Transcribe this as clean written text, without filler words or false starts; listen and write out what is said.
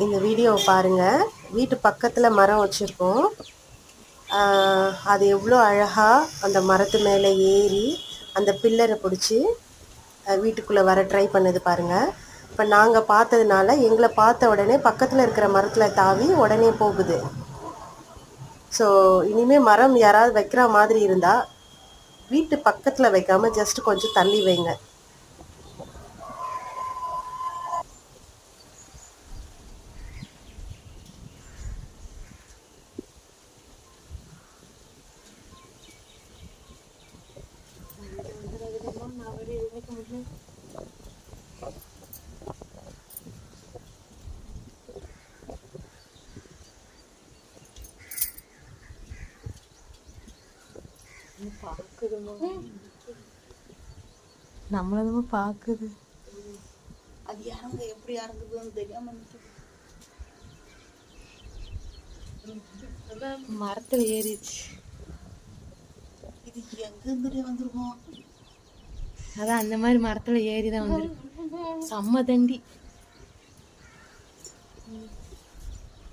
இந்த வீடியோவை பாருங்கள். வீட்டு பக்கத்தில் மரம் வச்சுருக்கோம். அது எவ்வளோ அழகாக அந்த மரத்து மேலே ஏறி அந்த பில்லரை பிடிச்சி வீட்டுக்குள்ளே வர ட்ரை பண்ணுது பாருங்கள். இப்போ நாங்கள் பார்த்ததுனால எங்களை பார்த்த உடனே பக்கத்தில் இருக்கிற மரத்தில் தாவி உடனே போகுது. ஸோ இனிமேல் மரம் யாராவது வைக்கிற மாதிரி இருந்தால் வீட்டு பக்கத்தில் வைக்காமல் ஜஸ்ட் கொஞ்சம் தள்ளி வைங்க. நம்மளதுமா பாக்குது. அது இறங்க எப்படி இறங்குதுன்னு தெரியாம மரத்துல ஏறிச்சு. இது எங்க இருந்துட்டே வந்துருக்கோம். அதான் அந்த மாதிரி மரத்துல ஏறிதான் வந்துருக்கு. செம்ம தண்டி.